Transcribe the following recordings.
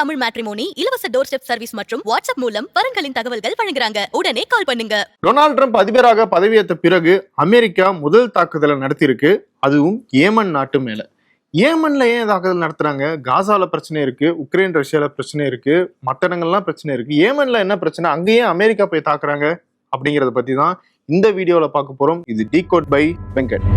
Tamil matrimony இலவச door step service மற்றும் WhatsApp மூலம் வரன்களின் தகவல்கள் வழங்குறாங்க. உடனே கால் பண்ணுங்க. டொனால்ட் ட்ரம்ப் அதிபராக பதவியேற்ற பிறகு அமெரிக்கா முதல் தாக்குதலை நடத்தியிருக்கு, அதுவும் ஏமன் நாட்டு மேல. ஏமன்ல ஏன் தாக்குதல் நடத்துறாங்க? காசால பிரச்சனை இருக்கு, உக்ரைன் ரஷ்யால பிரச்சனை இருக்கு, மற்ற இடங்கள்லாம் பிரச்சனை இருக்கு. ஏமன்ல என்ன பிரச்சனை? அங்கேயே அமெரிக்கா போய் தாக்குறாங்க அப்படிங்கறத பத்தி தான் இந்த வீடியோல பார்க்க போறோம். இது டிகோட் பை வெங்கட்.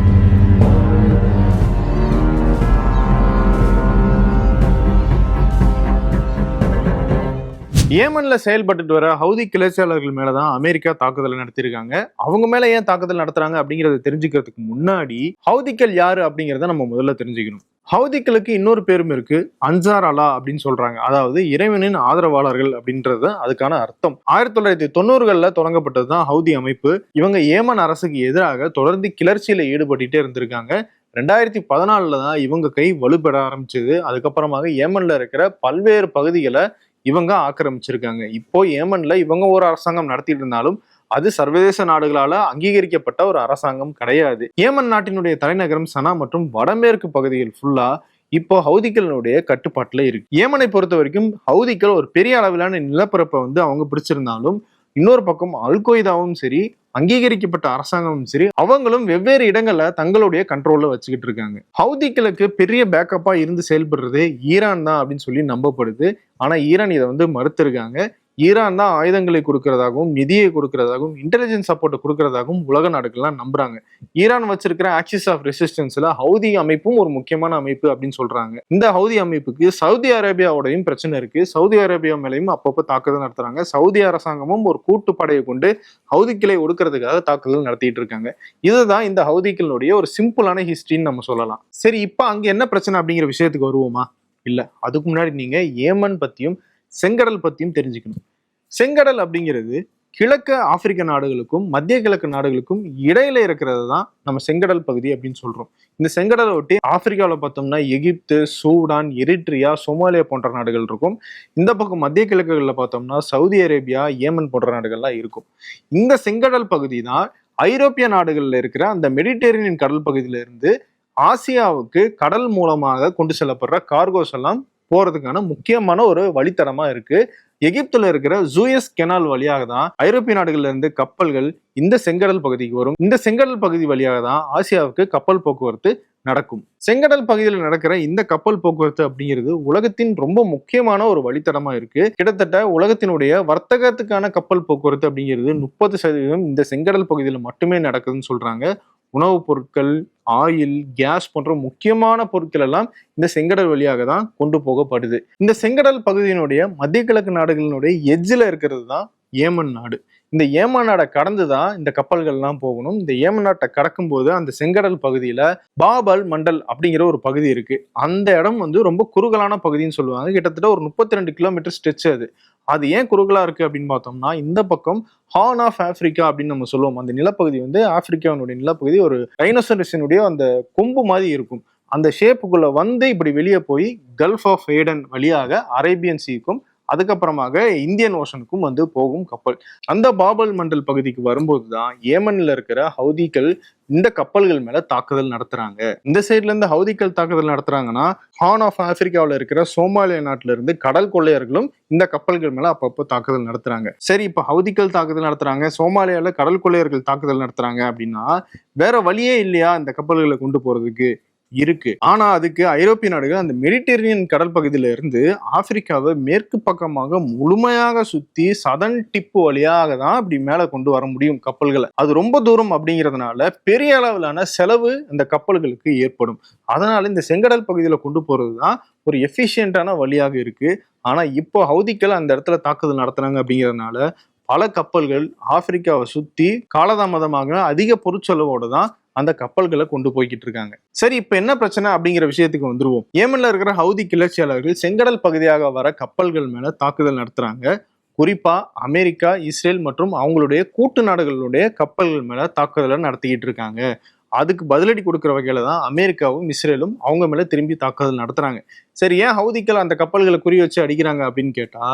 ஏமன்ல செயல்பட்டு வர ஹவுதி கிளர்ச்சியாளர்கள் மேலதான் அமெரிக்கா தாக்குதல் நடத்திருக்காங்க. அவங்க மேல ஏன் தாக்குதல் நடத்துறாங்க அப்படிங்கறத தெரிஞ்சுக்கிறதுக்கு முன்னாடி ஹவுதிகள் யாரு அப்படிங்கறத நம்ம முதல்ல தெரிஞ்சுக்கணும். ஹவுதிகளுக்கு இன்னொரு பேரும் இருக்கு, அன்சார் அல்லா அப்படின்னு சொல்றாங்க. அதாவது இறைவனின் ஆதரவாளர்கள் அப்படின்றது அதுக்கான அர்த்தம். 1990களில் தொடங்கப்பட்டதுதான் ஹவுதி அமைப்பு. இவங்க ஏமன் அரசுக்கு எதிராக தொடர்ந்து கிளர்ச்சியில ஈடுபட்டுட்டே இருந்திருக்காங்க. 2014 தான் இவங்க கை வலுப்பெற ஆரம்பிச்சது. அதுக்கப்புறமாக ஏமன்ல இருக்கிற பல்வேறு பகுதிகளை இவங்க ஆக்கிரமிச்சிருக்காங்க. இப்போ ஏமன்ல இவங்க ஒரு அரசாங்கம் நடத்திட்டு இருந்தாலும் அது சர்வதேச நாடுகளால அங்கீகரிக்கப்பட்ட ஒரு அரசாங்கம் கிடையாது. ஏமன் நாட்டினுடைய தலைநகரம் சனா மற்றும் வடமேற்கு பகுதிகள் ஃபுல்லா இப்போ ஹவுதிகளுடைய கட்டுப்பாட்டுல இருக்கு. ஏமனை பொறுத்த வரைக்கும் ஹவுதிகள் ஒரு பெரிய அளவிலான நிலப்பரப்பை அவங்க பிடிச்சிருந்தாலும், இன்னொரு பக்கம் அல்கொய்தாவும் சரி, அங்கீகரிக்கப்பட்ட அரசாங்கமும் சரி, அவங்களும் வெவ்வேறு இடங்கள்ல தங்களுடைய கண்ட்ரோல்ல வச்சுக்கிட்டு இருக்காங்க. ஹவுதிகளுக்கு பெரிய பேக்கப்பா இருந்து செயல்படுறது ஈரான் தான் அப்படின்னு சொல்லி நம்பப்படுது. ஆனா ஈரான் இதை மறுத்திருக்காங்க. ஈரான் தான் ஆயுதங்களை கொடுக்கறதாகவும் நிதியை கொடுக்கறதாகவும் இன்டெலிஜென்ஸ் சப்போர்ட் கொடுக்கறதாகவும் உலக நாடுகள்லாம் நம்புறாங்க. ஈரான் வச்சிருக்கிற ஆக்சிஸ் ஆஃப் ரெசிஸ்டன்ஸ்ல ஹவுதி அமைப்பும் ஒரு முக்கியமான அமைப்பு அப்படின்னு சொல்றாங்க. இந்த ஹவுதி அமைப்புக்கு சவுதி அரேபியாவோடையும் பிரச்சனை இருக்கு. சவுதி அரேபியா மேலையும் அப்பப்போ தாக்குதல் நடத்துறாங்க. சவுதி அரசாங்கமும் ஒரு கூட்டுப்படையை கொண்டு ஹவுதிகளை ஒடுக்கிறதுக்காக தாக்குதல் நடத்திட்டு இருக்காங்க. இதுதான் இந்த ஹவுதிகளுடைய ஒரு சிம்பிளான ஹிஸ்டரின்னு நம்ம சொல்லலாம். சரி, இப்ப அங்க என்ன பிரச்சனை அப்படிங்கிற விஷயத்துக்கு வருவோமா? இல்ல, அதுக்கு முன்னாடி நீங்க ஏமன் பத்தியும் செங்கடல் பத்தியும் தெரிஞ்சுக்கணும். செங்கடல் அப்படிங்கிறது கிழக்கு ஆப்பிரிக்க நாடுகளுக்கும் மத்திய கிழக்கு நாடுகளுக்கும் இடையில இருக்கிறது தான் நம்ம செங்கடல் பகுதி அப்படின்னு சொல்றோம். இந்த செங்கடலை ஒட்டி ஆப்பிரிக்காவில் பார்த்தோம்னா எகிப்து, சூடான், எரிட்ரியா, சோமாலியா போன்ற நாடுகள் இருக்கும். இந்த பக்கம் மத்திய கிழக்குகளில் பார்த்தோம்னா சவுதி அரேபியா, ஏமன் போன்ற நாடுகள்லாம் இருக்கும். இந்த செங்கடல் பகுதி தான் ஐரோப்பிய நாடுகள்ல இருக்கிற அந்த மெடிட்டேரியன் கடல் பகுதியில இருந்து ஆசியாவுக்கு கடல் மூலமாக கொண்டு செல்லப்படுற கார்கோஸ் எல்லாம் போறதுக்கான முக்கியமான ஒரு வழித்தடமா இருக்கு. எகிப்துல இருக்கிற சூயஸ் கெனால் வழியாக தான் ஐரோப்பிய நாடுகள்ல இருந்து கப்பல்கள் இந்த செங்கடல் பகுதிக்கு வரும். இந்த செங்கடல் பகுதி வழியாக தான் ஆசியாவுக்கு கப்பல் போக்குவரத்து நடக்கும். செங்கடல் பகுதியில் நடக்கிற இந்த கப்பல் போக்குவரத்து அப்படிங்கிறது உலகத்தின் ரொம்ப முக்கியமான ஒரு வழித்தடமா இருக்கு. கிட்டத்தட்ட உலகத்தினுடைய வர்த்தகத்துக்கான கப்பல் போக்குவரத்து அப்படிங்கிறது 30% இந்த செங்கடல் பகுதியில் மட்டுமே நடக்குதுன்னு சொல்றாங்க. உணவுப் பொருட்கள், ஆயில், கேஸ் போன்ற முக்கியமான பொருட்கள் எல்லாம் இந்த செங்கடல் வழியாக தான் கொண்டு போகப்படுது. இந்த செங்கடல் பகுதியினுடைய மத்திய கிழக்கு நாடுகளினுடைய எட்ஜில் இருக்கிறது தான் ஏமன் நாடு. இந்த ஏமன் நாடை கடந்து தான் இந்த கப்பல்கள்லாம் போகணும். இந்த ஏமன் நாட்டை கடக்கும் போது அந்த செங்கடல் பகுதியில பாபல் மண்டல் அப்படிங்கிற ஒரு பகுதி இருக்கு. அந்த இடம் ரொம்ப குறுகலான பகுதின்னு சொல்லுவாங்க. கிட்டத்தட்ட ஒரு 32 கிலோமீட்டர் ஸ்ட்ரெச் அது. அது ஏன் குறுகலா இருக்கு அப்படின்னு பார்த்தோம்னா, இந்த பக்கம் ஹார்ன் ஆஃப் ஆப்பிரிக்கா அப்படின்னு நம்ம சொல்லுவோம். அந்த நிலப்பகுதி ஆப்பிரிக்காவுடைய நிலப்பகுதி ஒரு டைனோசரஸினுடைய அந்த கொம்பு மாதிரி இருக்கும். அந்த ஷேப்புக்குள்ள இப்படி வெளியே போய் கல்ஃப் ஆஃப் ஏடன் வழியாக அரேபியன் சீக்கும் அதுக்கப்புறமாக இந்தியன் ஓஷனுக்கும் போகும் கப்பல். அந்த பாபல் மண்டல் பகுதிக்கு வரும்போது தான் ஏமன்ல இருக்கிற ஹவுதிகள் இந்த கப்பல்கள் மேல தாக்குதல் நடத்துறாங்க. இந்த சைட்ல இருந்து ஹவுதிகள் தாக்குதல் நடத்துறாங்கன்னா, ஹார்ன் ஆஃப் ஆப்பிரிக்காவில் இருக்கிற சோமாலியா நாட்டுல இருந்து கடல் கொள்ளையர்களும் இந்த கப்பல்கள் மேல அப்பப்போ தாக்குதல் நடத்துறாங்க. சரி, இப்ப ஹவுதிகள் தாக்குதல் நடத்துறாங்க, சோமாலியால கடல் கொள்ளையர்கள் தாக்குதல் நடத்துறாங்க அப்படின்னா வேற வழியே இல்லையா இந்த கப்பல்களை கொண்டு போறதுக்கு? இருக்கு. ஆனா அதுக்கு ஐரோப்பிய நாடுகள் அந்த மெடிட்டேரியன் கடல் பகுதியில இருந்து ஆப்பிரிக்காவை மேற்கு பக்கமாக முழுமையாக சுத்தி சதன் டிப்பு வழியாக தான் அப்படி மேல கொண்டு வர முடியும் கப்பல்களை. அது ரொம்ப தூரம் அப்படிங்கிறதுனால பெரிய அளவிலான செலவு இந்த கப்பல்களுக்கு ஏற்படும். அதனால இந்த செங்கடல் பகுதியில கொண்டு போறதுதான் ஒரு எஃபிஷியன்டான வழியாக இருக்கு. ஆனா இப்போ ஹவுதிகள் அந்த இடத்துல தாக்குதல் நடத்துறாங்க அப்படிங்கிறதுனால பல கப்பல்கள் ஆப்பிரிக்காவை சுத்தி காலதாமதமாக அதிக பொருட்செலவோட தான் அந்த கப்பல்களை கொண்டு போய்கிட்டு இருக்காங்க. சரி, இப்ப என்ன பிரச்சனை அப்படிங்கிற விஷயத்துக்கு வந்துருவோம். ஏமன்ல இருக்கிற ஹவுதி கிளர்ச்சியாளர்கள் செங்கடல் பகுதியாக வர கப்பல்கள் மேல தாக்குதல் நடத்துறாங்க. குறிப்பா அமெரிக்கா, இஸ்ரேல் மற்றும் அவங்களுடைய கூட்டு நாடுகளுடைய கப்பல்கள் மேல தாக்குதலை நடத்திக்கிட்டு இருக்காங்க. அதுக்கு பதிலடி கொடுக்குற வகையில தான் அமெரிக்காவும் இஸ்ரேலும் அவங்க மேல திரும்பி தாக்குதல் நடத்துறாங்க. சரி, ஏன் ஹவுதிகள் அந்த கப்பல்களை குறி வச்சு அடிக்கிறாங்க அப்படின்னு கேட்டா,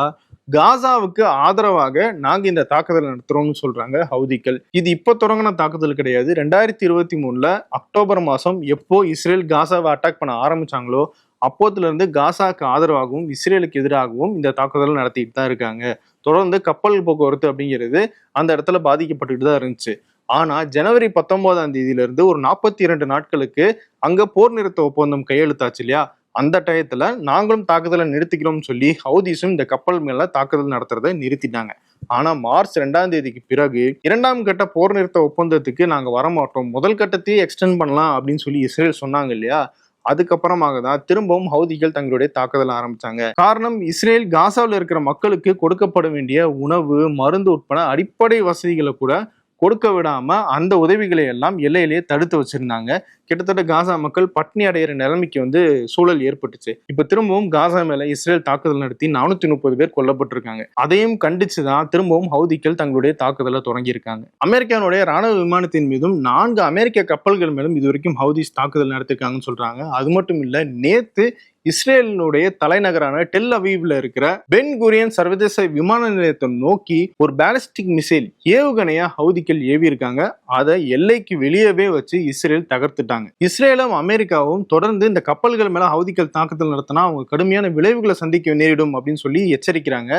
காசாவுக்கு ஆதரவாக நாங்க இந்த தாக்குதல் நடத்துறோம்னு சொல்றாங்க ஹவுதிகள். இது இப்ப தொடங்கின தாக்குதல் கிடையாது. 2023 அக்டோபர் மாசம் எப்போ இஸ்ரேல் காசாவை அட்டாக் பண்ண ஆரம்பிச்சாங்களோ அப்போதுல இருந்து காசாக்கு ஆதரவாகவும் இஸ்ரேலுக்கு எதிராகவும் இந்த தாக்குதல் நடத்திட்டு தான் இருக்காங்க. தொடர்ந்து கப்பல் போக்குவரத்து அப்படிங்கிறது அந்த இடத்துல பாதிக்கப்பட்டுட்டு தான் இருந்துச்சு. ஆனா ஜனவரி 19ஆம் தேதியிலிருந்து ஒரு 42 நாட்களுக்கு அங்க போர் நிறுத்த ஒப்பந்தம் கையெழுத்தாச்சு இல்லையா? அந்த டயத்துல நாங்களும் தாக்குதலை நிறுத்திக்கிறோம்னு சொல்லி ஹவுதிஸும் இந்த கப்பல் மேல தாக்குதல் நடத்துறதை நிறுத்திட்டாங்க. ஆனா மார்ச் 2ஆம் தேதிக்கு பிறகு 2ஆம் கட்ட போர் நிறுத்த ஒப்பந்தத்துக்கு நாங்க வரமாட்டோம், முதல் கட்டத்தையே எக்ஸ்டெண்ட் பண்ணலாம் அப்படின்னு சொல்லி இஸ்ரேல் சொன்னாங்க இல்லையா? அதுக்கப்புறமாக தான் திரும்பவும் ஹவுதிகள் தங்களுடைய தாக்குதல் ஆரம்பிச்சாங்க. காரணம், இஸ்ரேல் காசாவில் இருக்கிற மக்களுக்கு கொடுக்கப்பட வேண்டிய உணவு, மருந்து உட்பட அடிப்படை வசதிகளை கூட கொடுக்க விடாம அந்த உதவிகளை எல்லாம் எல்லையிலேயே தடுத்து வச்சிருந்தாங்க. கிட்டத்தட்ட காசா மக்கள் பட்னி அடைகிற நிலைமைக்கு சூழல் ஏற்பட்டுச்சு. இப்ப திரும்பவும் காசா மேல இஸ்ரேல் தாக்குதல் நடத்தி 430 பேர் கொல்லப்பட்டிருக்காங்க. அதையும் கண்டிச்சுதான் திரும்பவும் ஹவுதிகள் தங்களுடைய தாக்குதலை தொடங்கியிருக்காங்க. அமெரிக்காவுடைய ராணுவ விமானத்தின் மீதும் 4 அமெரிக்க கப்பல்கள் மேலும் இதுவரைக்கும் ஹவுதிஸ் தாக்குதல் நடத்திருக்காங்கன்னு சொல்றாங்க. அது மட்டும் இல்ல, நேத்து இஸ்ரேலினுடைய தலைநகரான டெல் அவீவ்ல இருக்கிற பென் குரியன் சர்வதேச விமான நிலையத்தை நோக்கி ஒரு பாலிஸ்டிக் மிசைல் ஏவுகணையா ஹவுதிகள் ஏவி இருக்காங்க. அதை எல்லைக்கு வெளியவே வச்சு இஸ்ரேல் தகர்த்துட்டாங்க. இஸ்ரேலும் அமெரிக்காவும் தொடர்ந்து இந்த கப்பல்கள் மேல ஹவுதிகள் தாக்குதல் நடத்தினா அவங்க கடுமையான விளைவுகளை சந்திக்க நேரிடும் அப்படின்னு சொல்லி எச்சரிக்கிறாங்க.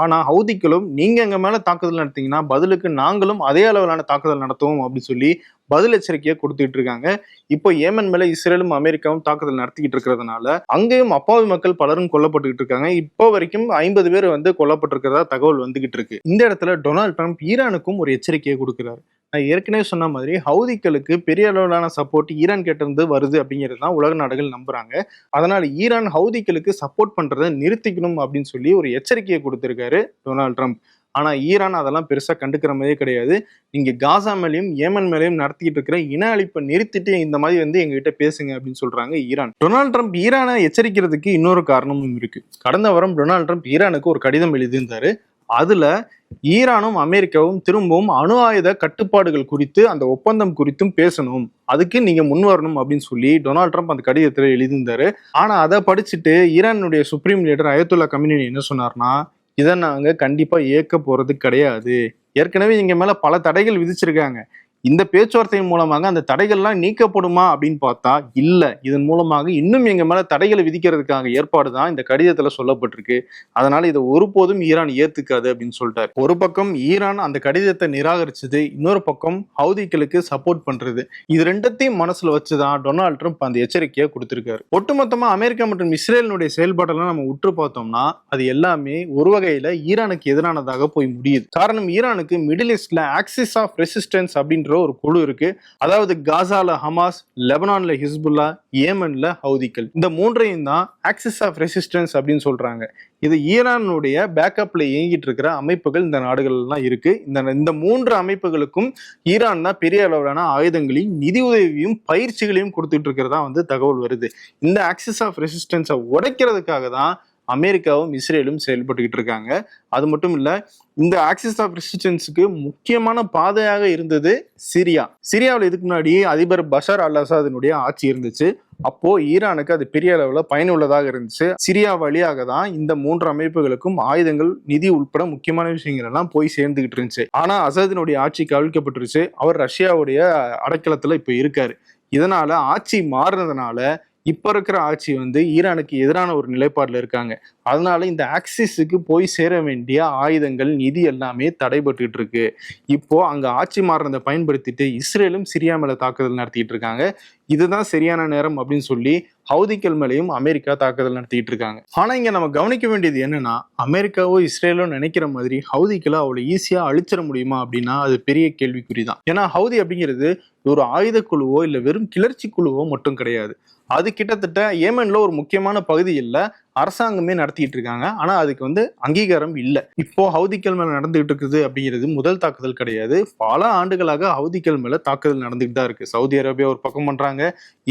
ஆனா ஹவுதிகளும் நீங்க எங்க மேல தாக்குதல் நடத்தீங்கன்னா பதிலுக்கு நாங்களும் அதே அளவிலான தாக்குதல் நடத்துவோம் அப்படின்னு சொல்லி பதில் எச்சரிக்கையை கொடுத்துட்டு இருக்காங்க. இப்போ ஏமன் மேல இஸ்ரேலும் அமெரிக்காவும் தாக்குதல் நடத்திக்கிட்டு இருக்கிறதுனால அங்கேயும் அப்பாவி மக்கள் பலரும் கொல்லப்பட்டுக்கிட்டு இருக்காங்க. இப்போ வரைக்கும் 50 பேர் கொல்லப்பட்டிருக்கிறதா தகவல் வந்துகிட்டு இருக்கு. இந்த இடத்துல டொனால்ட் ட்ரம்ப் ஈரானுக்கும் ஒரு எச்சரிக்கையை கொடுக்கிறாரு. நான் ஏற்கனவே சொன்ன மாதிரி ஹவுதிகளுக்கு பெரிய அளவிலான சப்போர்ட் ஈரான் கிட்ட இருந்து வருது அப்படிங்கிறது தான் உலக நாடுகள் நம்புறாங்க. அதனால ஈரான் ஹவுதிகளுக்கு சப்போர்ட் பண்றதை நிறுத்திக்கணும் அப்படின்னு சொல்லி ஒரு எச்சரிக்கையை கொடுத்திருக்காரு டொனால்ட் ட்ரம்ப். ஆனா ஈரான் அதெல்லாம் பெருசா கண்டுக்கிற மாதிரியே கிடையாது. நீங்க காசா மேலேயும் ஏமன் மேலேயும் நடத்திட்டு இருக்கிற இன அழிப்பை நிறுத்திட்டு இந்த மாதிரி எங்ககிட்ட பேசுங்க அப்படின்னு சொல்றாங்க ஈரான். டொனால்ட் ட்ரம்ப் ஈரானை எச்சரிக்கிறதுக்கு இன்னொரு காரணமும் இருக்கு. கடந்த வாரம் டொனால்ட் ட்ரம்ப் ஈரானுக்கு ஒரு கடிதம் எழுதியிருந்தாரு. அதுல ஈரானும் அமெரிக்காவும் திரும்பவும் அணு ஆயுத கட்டுப்பாடுகள் குறித்து அந்த ஒப்பந்தம் குறித்தும் பேசணும், அதுக்கு நீங்க முன் வரணும் அப்படின்னு சொல்லி டொனால்ட் ட்ரம்ப் அந்த கடிதத்துல எழுதியிருந்தாரு. ஆனா அதை படிச்சுட்டு ஈரானுடைய சுப்ரீம் லீடர் அயத்துல்லா கமினி என்ன சொன்னார்னா, இதை நாங்க கண்டிப்பா ஏற்க போறது கிடையாது. ஏற்கனவே இங்க மேல பல தடைகள் விதிச்சிருக்காங்க. இந்த பேச்சுவார்த்தையின் மூலமாக அந்த தடைகள்லாம் நீக்கப்படுமா அப்படின்னு பார்த்தா இல்ல. இதன் மூலமாக இன்னும் எங்க மேல தடைகளை விதிக்கிறதுக்காக ஏற்பாடு தான் இந்த கடிதத்துல சொல்லப்பட்டிருக்கு. அதனால இதை ஒருபோதும் ஈரான் ஏத்துக்காது அப்படின்னு சொல்லிட்டாரு. ஒரு பக்கம் ஈரான் அந்த கடிதத்தை நிராகரிச்சது, இன்னொரு பக்கம் ஹவுதிகளுக்கு சப்போர்ட் பண்றது. இது ரெண்டத்தையும் மனசுல வச்சுதான் டொனால்ட் ட்ரம்ப் அந்த எச்சரிக்கையை கொடுத்திருக்காரு. ஒட்டுமொத்தமா அமெரிக்கா மற்றும் இஸ்ரேலினுடைய செயல்பாடெல்லாம் நம்ம உற்று பார்த்தோம்னா அது எல்லாமே ஒரு வகையில ஈரானுக்கு எதிரானதாக போய் முடியுது. காரணம், ஈரானுக்கு மிடில் ஈஸ்ட்ல ஆக்சிஸ் ஆஃப் ரெசிஸ்டன்ஸ் அப்படின்ற ஒரு குழு இருக்கு. அதாவது காசால ஹமாஸ், லெபனான்ல ஹிஸ்புல்லா, ஏமன்ல ஹவுதிகள், இந்த மூன்றையும் தான் ஆக்சிஸ் ஆஃப் ரெசிஸ்டன்ஸ் அப்படின்னு சொல்றாங்க. இது ஈரானுடைய பேக்கப்ல இயங்கிட்டு இருக்கிற அமைப்புகள் இந்த நாடுகள் எல்லாம் இருக்கு. இந்த 3 அமைப்புகளுக்கும் ஈரான் தான் பெரிய அளவிலான ஆயுதங்களையும் நிதி உதவியும் பயிற்சிகளையும் கொடுத்துட்டு இருக்கிறதா தகவல் வருது. இந்த ஆக்சிஸ் ஆஃப் ரெசிஸ்டன்ஸை உடைக்கிறதுக்காக தான் அமெரிக்காவும் இஸ்ரேலும் செயல்பட்டுக்கிட்டு இருக்காங்க. அது மட்டும் இல்ல, இந்த ஆக்சிஸ் ஆஃப் ரெசிஸ்டன்ஸுக்கு முக்கியமான பாதையாக இருந்தது சிரியா. சிரியாவில் இதுக்கு முன்னாடி அதிபர் பஷார் அல் அசாதினுடைய ஆட்சி இருந்துச்சு. அப்போ ஈரானுக்கு அது பெரிய அளவுல பயனுள்ளதாக இருந்துச்சு. சிரியா வழியாக தான் இந்த 3 அமைப்புகளுக்கும் ஆயுதங்கள், நிதி உட்பட முக்கியமான விஷயங்கள் எல்லாம் போய் சேர்ந்துகிட்டு இருந்துச்சு. ஆனா அசாதினுடைய ஆட்சி கவிழ்க்கப்பட்டுருச்சு. அவர் ரஷ்யாவுடைய அடைக்கலத்துல இப்ப இருக்காரு. இதனால ஆட்சி மாறுறதுனால இப்ப இருக்கிற ஆட்சி ஈரானுக்கு எதிரான ஒரு நிலைப்பாடுல இருக்காங்க. அதனால இந்த ஆக்சிஸுக்கு போய் சேர வேண்டிய ஆயுதங்கள், நிதி எல்லாமே தடைபட்டு இருக்கு. இப்போ அங்க ஆட்சி மாறுறதை பயன்படுத்திட்டு இஸ்ரேலும் சிரியா மேல தாக்குதல் நடத்திட்டு இருக்காங்க. இதுதான் சரியான நேரம் அப்படின்னு சொல்லி ஹவுதிகள் மேலேயும் அமெரிக்கா தாக்குதல் நடத்திட்டு இருக்காங்க. ஆனா இங்க நம்ம கவனிக்க வேண்டியது என்னன்னா, அமெரிக்காவோ இஸ்ரேலோ நினைக்கிற மாதிரி ஹவுதிகளை அவ்வளவு ஈஸியா அழிச்சிட முடியுமா அப்படின்னா அது பெரிய கேள்விக்குறிதான். ஏன்னா ஹவுதி அப்படிங்கிறது ஒரு ஆயுத குழுவோ இல்ல வெறும் கிளர்ச்சி குழுவோ மட்டும் கிடையாது. அது கிட்டத்தட்ட ஏமன்ல ஒரு முக்கியமான பகுதியில் அரசாங்கமே நடத்திட்டு இருக்காங்க. ஆனா அதுக்கு அங்கீகாரம் இல்லை. இப்போ ஹவுதிகள் மேல நடந்துகிட்டு இருக்குது அப்படிங்கிறது முதல் தாக்குதல் கிடையாது. பல ஆண்டுகளாக ஹவுதிகள் மேல தாக்குதல் நடந்துகிட்டு தான் இருக்கு. சவுதி அரேபியா ஒரு பக்கம் பண்றாங்க,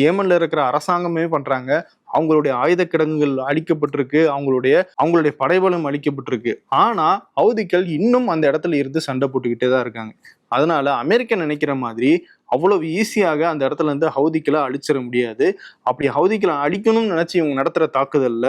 ஏமன்ல இருக்கிற அரசாங்கமே பண்றாங்க. அவங்களுடைய ஆயுத கிடங்குகள் அழிக்கப்பட்டிருக்கு, அவங்களுடைய படைபலம் அழிக்கப்பட்டிருக்கு. ஆனா ஹவுதிகள் இன்னும் அந்த இடத்துல இருந்து சண்டை போட்டுக்கிட்டே தான் இருக்காங்க. அதனால அமெரிக்கா நினைக்கிற மாதிரி அவ்வளவு ஈஸியாக அந்த இடத்துல இருந்து ஹவுதிகளை அழிச்சிட முடியாது. அப்படி ஹவுதிகளை அழிக்கணும்னு நினைச்சு இவங்க நடத்துற தாக்குதல்ல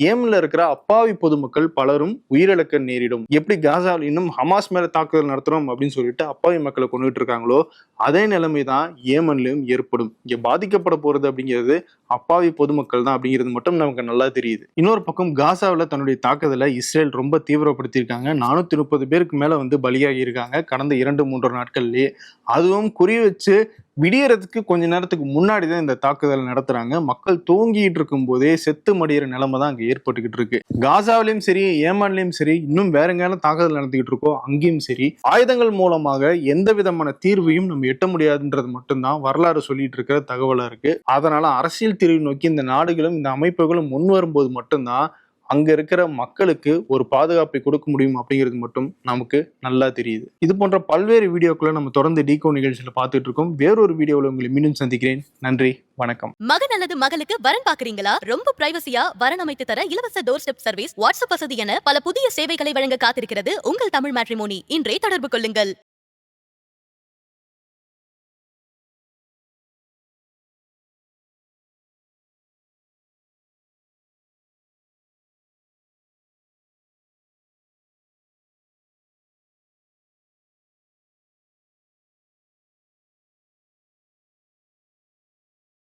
ஏமன்ல இருக்கிற அப்பாவி பொதுமக்கள் பலரும் உயிரிழக்க நேரிடும். எப்படி காசாவில் இன்னும் ஹமாஸ் மேல தாக்குதல் நடத்துறோம் அப்படின்னு சொல்லிட்டு அப்பாவி மக்களை கொண்டுட்டு இருக்காங்களோ அதே நிலைமை தான் ஏமன்லயும் ஏற்படும். இங்க பாதிக்கப்பட போறது அப்படிங்கிறது அப்பாவி பொதுமக்கள் தான் அப்படிங்கிறது மட்டும் நமக்கு நல்லா தெரியுது. இன்னொரு பக்கம் காசாவில் தன்னுடைய தாக்குதலை இஸ்ரேல் ரொம்ப தீவிரப்படுத்தியிருக்காங்க. 430 பேருக்கு மேல பலியாகி இருக்காங்க கடந்த 2-3 நாட்கள்லயே. அதுவும் குறி வச்சு விடியறதுக்கு கொஞ்ச நேரத்துக்கு முன்னாடி தான் இந்த தாக்குதல் நடத்துறாங்க. மக்கள் தூங்கிட்டு இருக்கும் போதே செத்து மடியிற நிலைமை தான் அங்க ஏற்பட்டுக்கிட்டு இருக்கு. காசாவிலையும் சரி ஏமான்லயும் சரி இன்னும் வேற எங்கேயாலும் தாக்குதல் நடத்திக்கிட்டு இருக்கோ அங்கேயும் சரி ஆயுதங்கள் மூலமாக எந்த விதமான தீர்வையும் நம்ம எட்ட முடியாதுன்றது மட்டும்தான் வரலாறு சொல்லிட்டு இருக்கிற தகவலா இருக்கு. அதனால அரசியல் தீர்வு நோக்கி இந்த நாடுகளும் இந்த அமைப்புகளும் முன் வரும்போது மட்டும்தான் அங்க இருக்கிற மக்களுக்கு ஒரு பாதுகாப்பை கொடுக்க முடியும் அப்படிங்கிறது மட்டும் நமக்கு நல்லா தெரியுது. இது போன்ற பல்வேறு வீடியோக்களை நம்ம தொடர்ந்து டீகோட் நிகழ்ச்சியில பார்த்துட்டு இருக்கோம். வேறொரு வீடியோவில் உங்களை மீண்டும் சந்திக்கிறேன். நன்றி, வணக்கம். மகன் அல்லது மகளுக்கு வரன் பாக்குறீங்களா? ரொம்ப பிரைவசியா வரன் அமைத்து தர இலவச டோர் ஸ்டெப் சர்வீஸ், வாட்ஸ்அப் வசதி என பல புதிய சேவைகளை வழங்க காத்திருக்கிறது உங்கள் தமிழ் மேட்ரிமோனி. இன்றே தொடர்பு கொள்ளுங்கள்.